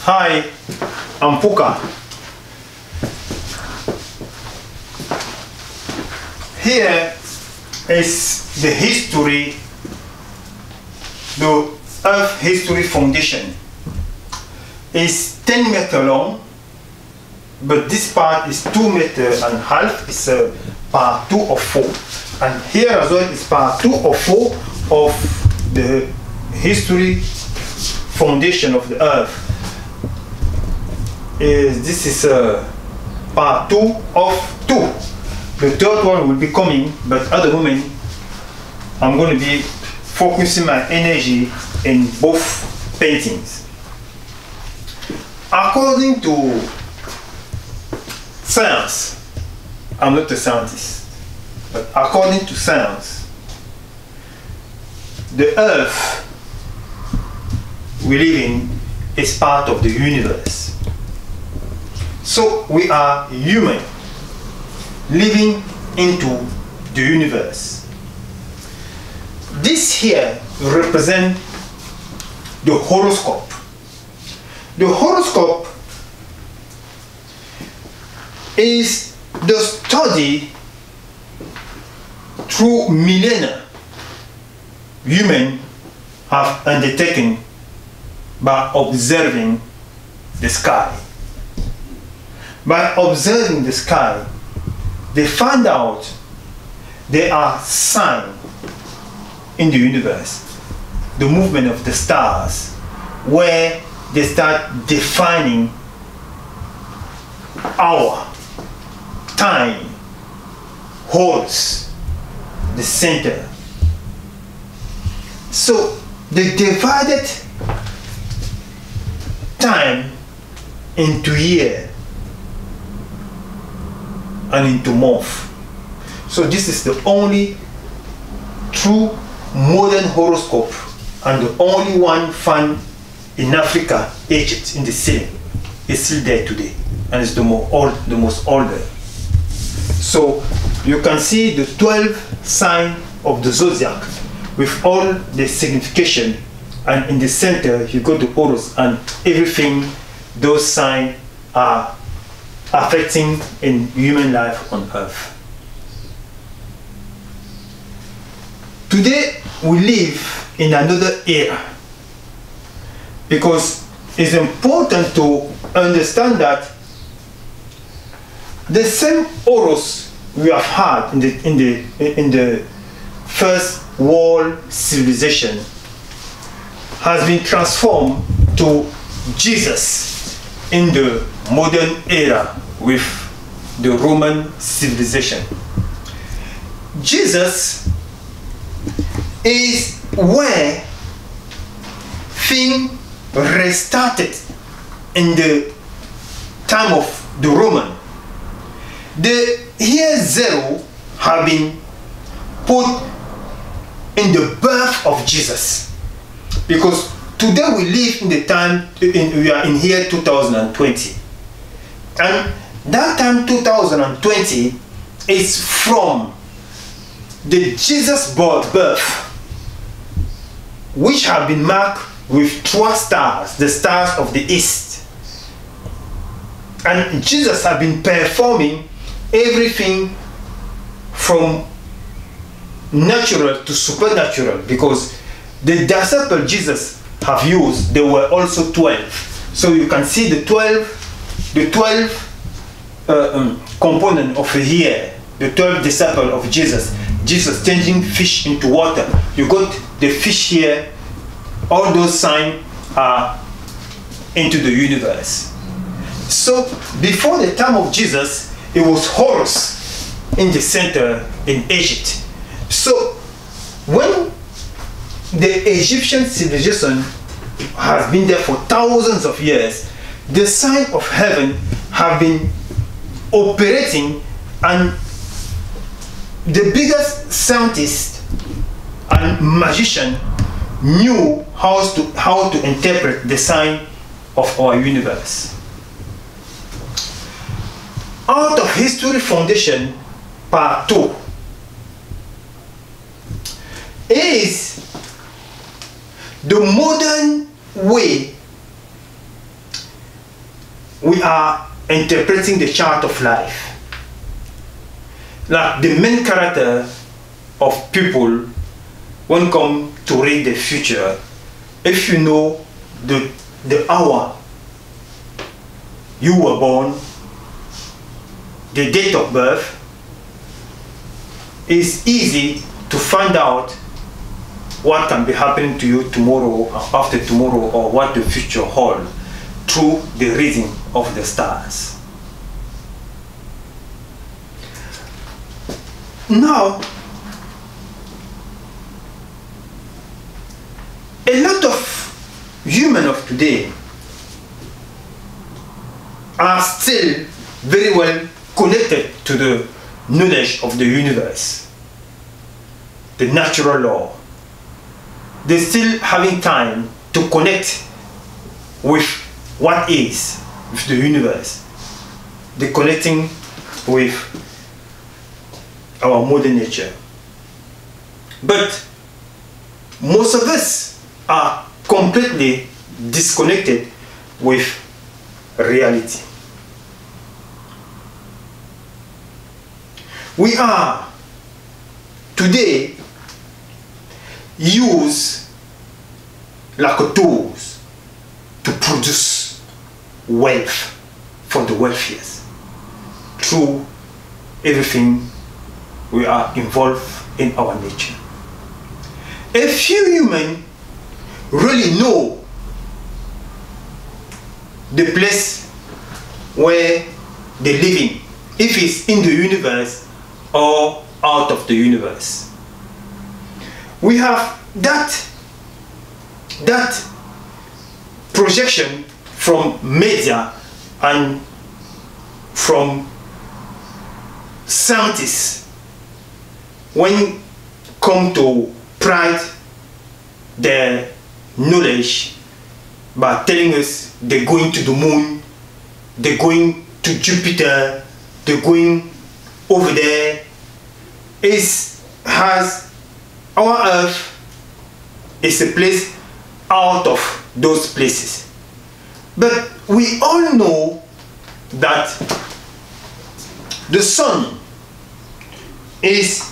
Hi, I'm Puka. Here is the history, the Earth History Foundation. It's 10 meters long, but this part is 2.5 meters. It's part 2 of 4. And here as well is part 2 of 4 of the history foundation of the Earth. This is part 2 of 2. The third one will be coming, but at the moment I'm going to be focusing my energy in both paintings. According to science, I'm not a scientist, but according to science, the Earth we live in is part of the universe. So we are human living into the universe. This here represents the horoscope. The horoscope is the study through millennia humans have undertaken by observing the sky. By observing the sky, they find out there are signs in the universe, the movement of the stars, where they start defining hour, time, holes, the center. So they divided time into year and into month. So this is the only true modern horoscope and the only one found in Africa, Egypt, in the ceiling. It's still there today, and it's the most older. So you can see the 12 signs of the zodiac with all the signification, and in the center you go to Horus, and everything those signs are affecting in human life on Earth. Today we live in another era, because it's important to understand that the same Horus we have had in the first world civilization has been transformed to Jesus in the modern era with the Roman civilization. Jesus is where things restarted in the time of the Roman. The year 0 have been put in the birth of Jesus, because today we live in the time, we are in year 2020, and that time 2020 is from the Jesus birth, which have been marked with 3 stars, the stars of the east. And Jesus has been performing everything from natural to supernatural, because the disciples Jesus have used, they were also 12. So you can see the 12 component of a year, the 12 disciples of Jesus. Jesus changing fish into water. You got the fish here. All those signs are into the universe. So before the time of Jesus, it was Horus in the center in Egypt. So when the Egyptian civilization has been there for thousands of years, the signs of heaven have been operating, and the biggest scientist and magician knew how to interpret the sign of our universe. Out of History Foundation Part 2 is the modern way we are interpreting the chart of life. Like the main character of people when come to read the future, if you know the hour you were born, the date of birth, it's easy to find out what can be happening to you tomorrow or after tomorrow, or what the future holds through the reading of the stars. Now, a lot of humans of today are still very well connected to the knowledge of the universe, the natural law. They're still having time to connect with what is, with the universe. They're connecting with our modern nature. But most of us are completely disconnected with reality. We are today used like tools to produce wealth for the wealthiest through everything we are involved in our nature. A few humans really know the place where they're living, if it's in the universe or out of the universe. We have that projection from media and from scientists when come to pride their knowledge by telling us they're going to the moon, they're going to Jupiter, they're going over there. Our earth is a place out of those places. But we all know that the sun is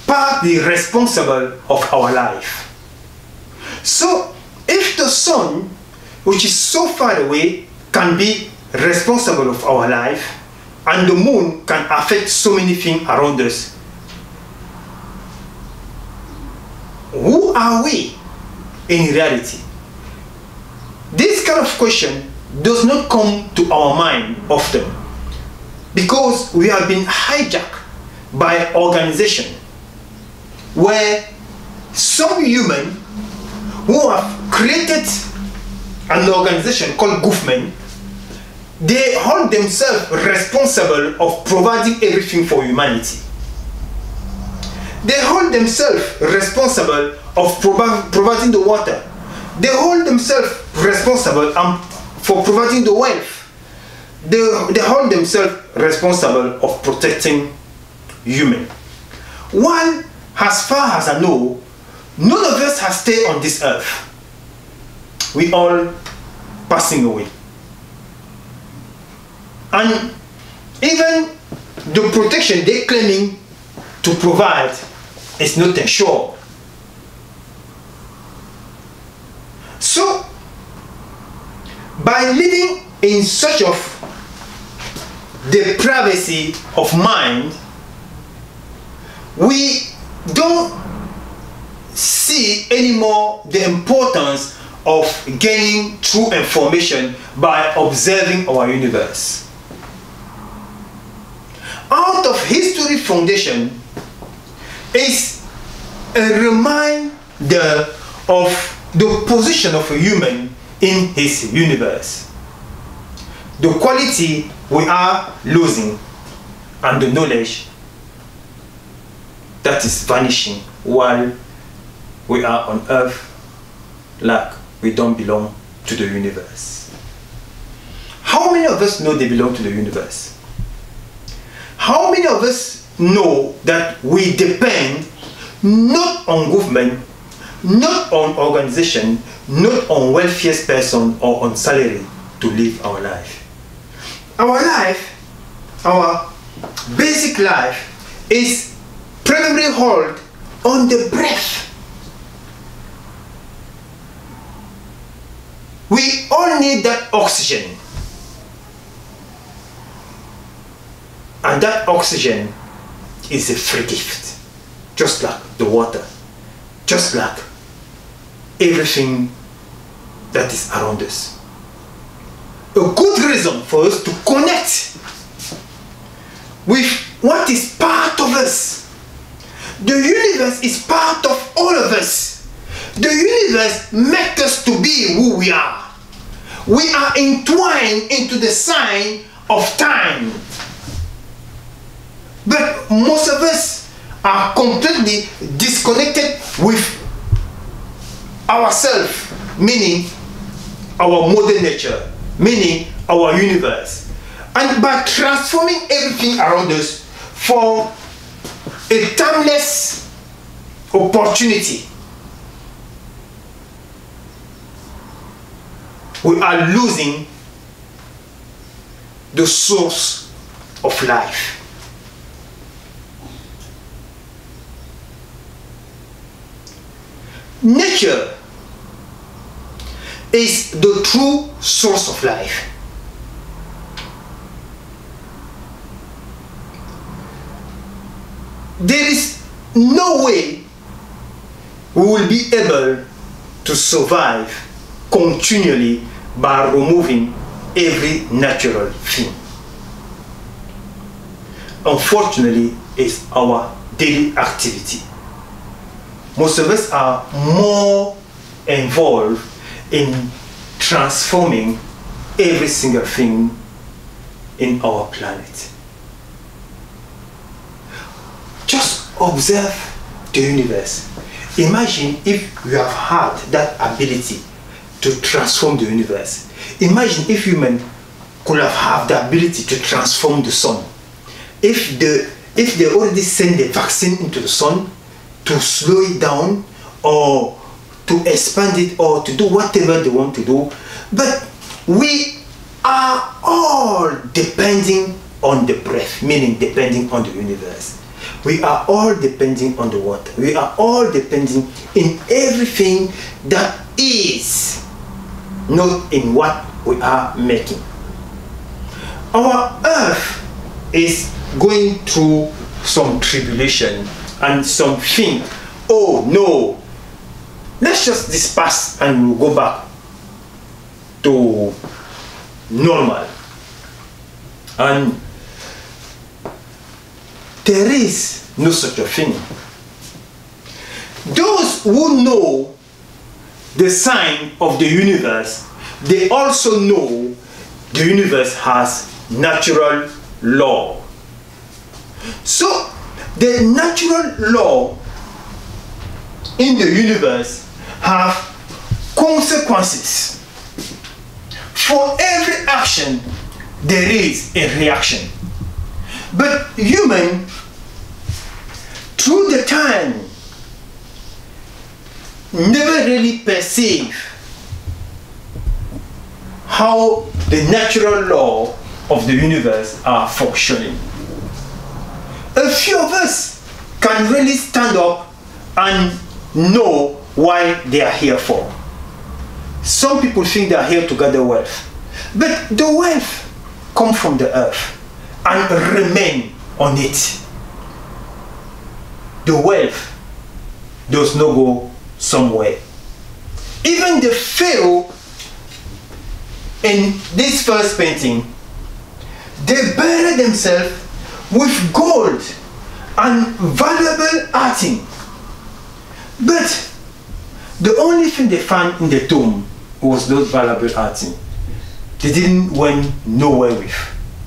partly responsible of our life. So if the sun, which is so far away, can be responsible of our life, and the moon can affect so many things around us, who are we in reality? This kind of question does not come to our mind often, because we have been hijacked by organization where some human who have created an organization called government, they hold themselves responsible of providing everything for humanity. They hold themselves responsible of providing the water. They hold themselves responsible for providing the wealth. They hold themselves responsible of protecting human. While, as far as I know, none of us has stayed on this earth. We all passing away. And even the protection they're claiming to provide is not ensured. So, by living in such of the privacy of mind, we don't see anymore the importance of gaining true information by observing our universe. Out of History Foundation is a reminder of the position of a human in his universe, the quality we are losing, and the knowledge that is vanishing while we are on earth like we don't belong to the universe. How many of us know they belong to the universe? How many of us know that we depend not on government, not on organization, not on wealthiest person or on salary to live our life? our life, our basic life is primarily held on the breath. We all need that oxygen. And that oxygen is a free gift. Just like the water. Just like everything that is around us. A good reason for us to connect with what is part of us. The universe is part of all of us. The universe makes us to be who we are. We are entwined into the sign of time. But most of us are completely disconnected with ourselves, meaning our mother nature, meaning our universe. And by transforming everything around us for a timeless opportunity, we are losing the source of life. Nature is the true source of life. There is no way we will be able to survive continually by removing every natural thing. Unfortunately, it's our daily activity. Most of us are more involved in transforming every single thing in our planet. Just observe the universe. Imagine if you have had that ability to transform the universe. Imagine if humans could have had the ability to transform the sun. If they already send the vaccine into the sun to slow it down or to expand it or to do whatever they want to do. But we are all depending on the breath, meaning depending on the universe. We are all depending on the water. We are all depending in everything that is, not in what we are making. Our earth is going through some tribulation and something. Oh no, let's just disperse and we'll go back to normal. And there is no such a thing. Those who know the sign of the universe, they also know the universe has natural law. So the natural law in the universe have consequences. For every action, there is a reaction. But human, through the time, never really perceive how the natural law of the universe are functioning. A few of us can really stand up and know why they are here for. Some people think they are here to gather wealth, but the wealth comes from the earth and remain on it. The wealth does not go somewhere. Even the Pharaoh in this first painting, they buried themselves with gold and valuable item. But the only thing they found in the tomb was those valuable items. They didn't went nowhere with.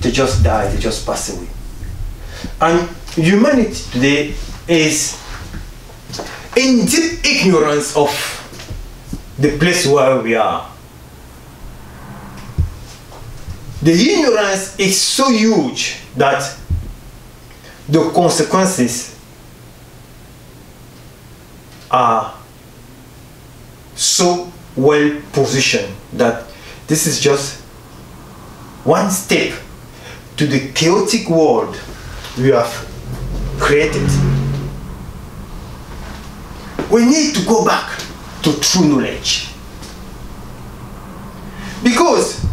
They just died, they just passed away. And humanity today is in deep ignorance of the place where we are. The ignorance is so huge that the consequences are so well positioned that this is just one step to the chaotic world we have created. We need to go back to true knowledge. Because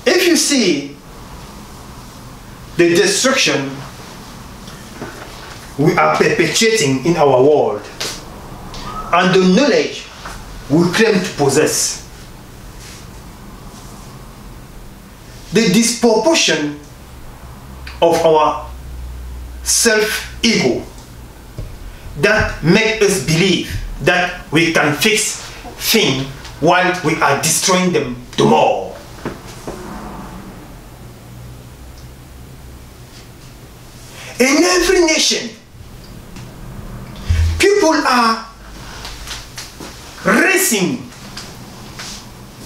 if you see the destruction we are perpetuating in our world and the knowledge we claim to possess, the disproportion of our self-ego that make us believe that we can fix things while we are destroying them the more. In every nation, people are racing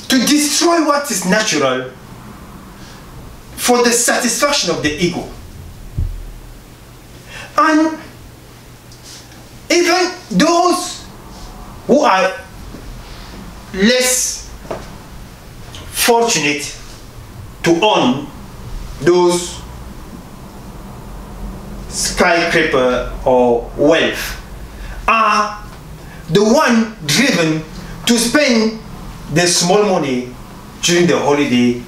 to destroy what is natural for the satisfaction of the ego. And even those who are less fortunate to own those skyscraper or wealth are the one driven to spend the small money during the holiday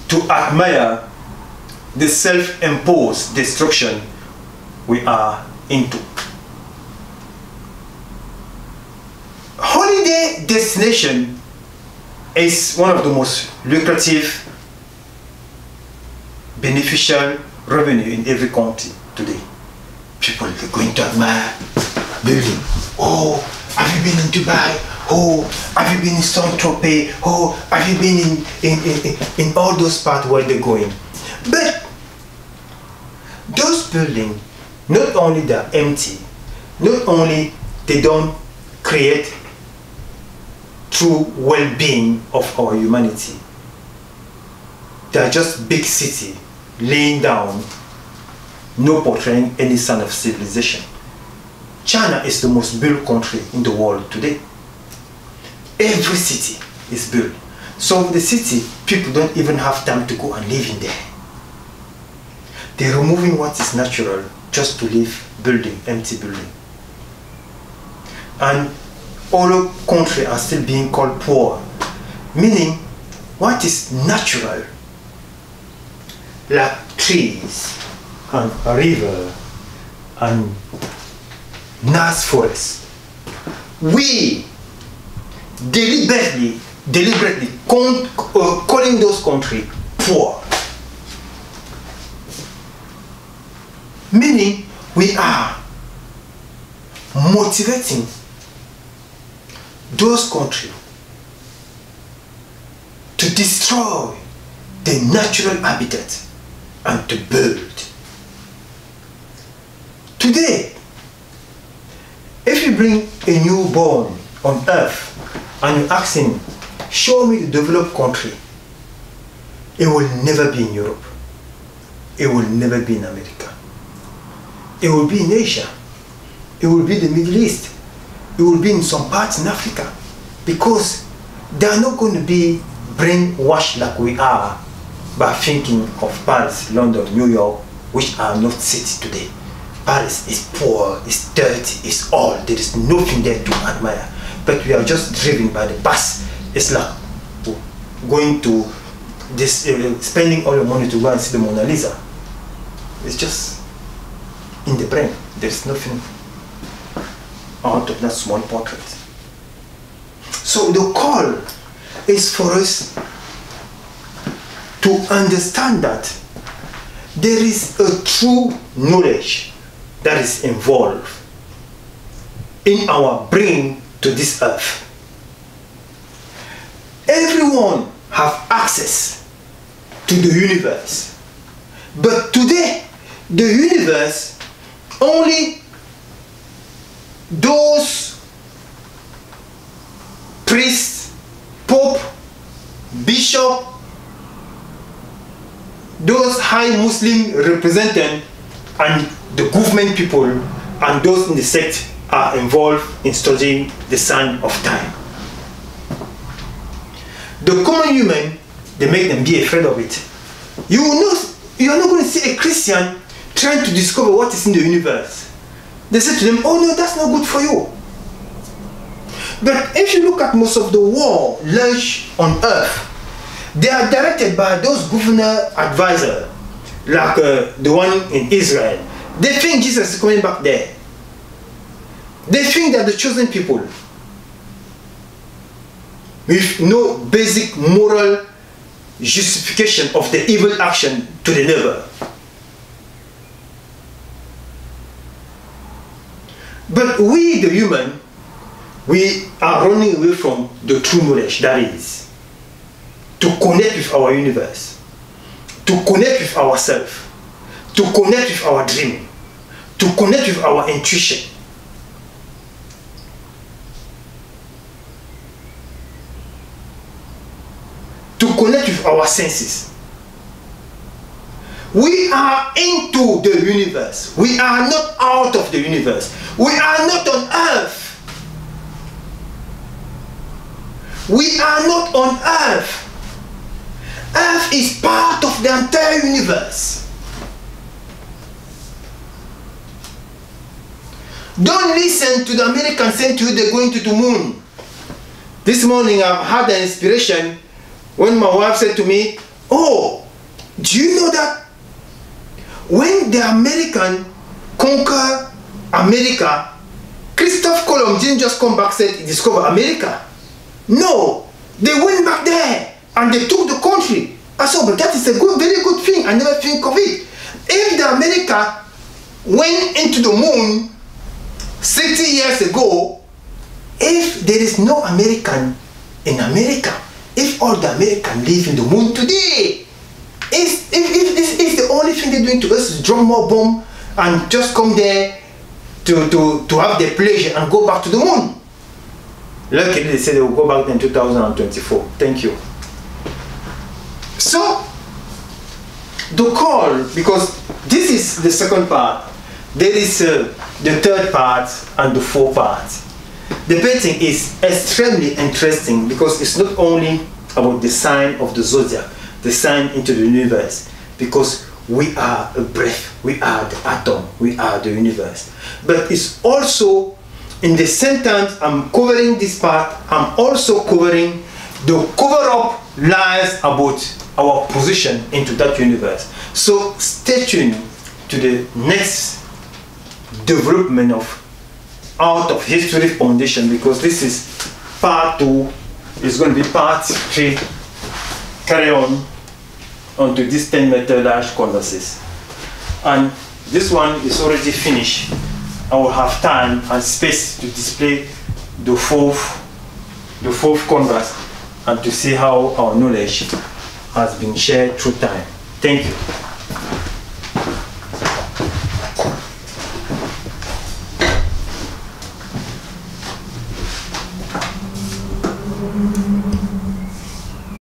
to admire the self-imposed destruction we are into. Holiday destination is one of the most lucrative, beneficial revenue in every country today. People are going to admire building. Oh, have you been in Dubai? Oh, have you been in Saint-Tropez? Oh, have you been in all those parts where they're going? But those buildings, not only they're empty, not only they don't create true well-being of our humanity, they're just big city laying down, no portraying any sign of civilization. China is the most built country in the world today. Every city is built. So the city, people don't even have time to go and live in there. They're removing what is natural just to live building, empty building. And all countries are still being called poor, meaning what is natural, like trees and a river and nice forest, we deliberately calling those countries poor, meaning we are motivating those countries to destroy the natural habitat and to build. Today, if you bring a newborn on earth and you ask him, show me the developed country, it will never be in Europe. It will never be in America. It will be in Asia. It will be the Middle East. It will be in some parts in Africa, because they are not going to be brainwashed like we are by thinking of Paris, London, New York, which are not cities today. Paris is poor, it's dirty, it's all. There is nothing there to admire. But we are just driven by the past. It's like going to this, spending all your money to go and see the Mona Lisa. It's just in the brain. There's nothing out of that small portrait. So the call is for us to understand that there is a true knowledge that is involved in our bringing to this earth. Everyone have access to the universe, but today the universe, only those priests, pope, bishop, those high Muslim representatives and the government people and those in the sect are involved in studying the sign of time. the common human, they make them be afraid of it. You are not going to see a Christian trying to discover what is in the universe. They say to them, oh no, that's not good for you. But if you look at most of the war launched on earth, they are directed by those governor advisors, like the one in Israel. They think Jesus is coming back there. They think they're the chosen people with no basic moral justification of the evil action to the neighbor. But we, the human, we are running away from the true knowledge, that is, to connect with our universe, to connect with ourselves, to connect with our dream, to connect with our intuition. To connect with our senses. We are into the universe. We are not out of the universe. We are not on earth. We are not on earth. Earth is part of the entire universe. Don't listen to the Americans saying to you they're going to the moon. This morning I've had an inspiration when my wife said to me, oh, do you know that when the American conquer America, Christopher Columbus didn't just come back and said he discovered America. No, they went back there and they took the country. I said, but that is a very good thing. I never think of it. If the America went into the moon 60 years ago, if there is no American in America, if all the Americans live in the moon today, if the only thing they're doing to us is drop more bomb and just come there to have their pleasure and go back to the moon. Luckily they said they will go back in 2024. Thank you. So the call, because this is the second part, there is the third part and the fourth part. The painting is extremely interesting because it's not only about the sign of the zodiac, the sign into the universe, because we are a breath, we are the atom, we are the universe. But it's also, in the same time I'm covering this part, I'm also covering the cover-up lies about our position into that universe. So stay tuned to the next development of Out of History Foundation, because this is part 2, it's going to be part 3, carry on onto this 10-meter large canvases. And this one is already finished. I will have time and space to display the fourth canvas and to see how our knowledge has been shared through time. Thank you.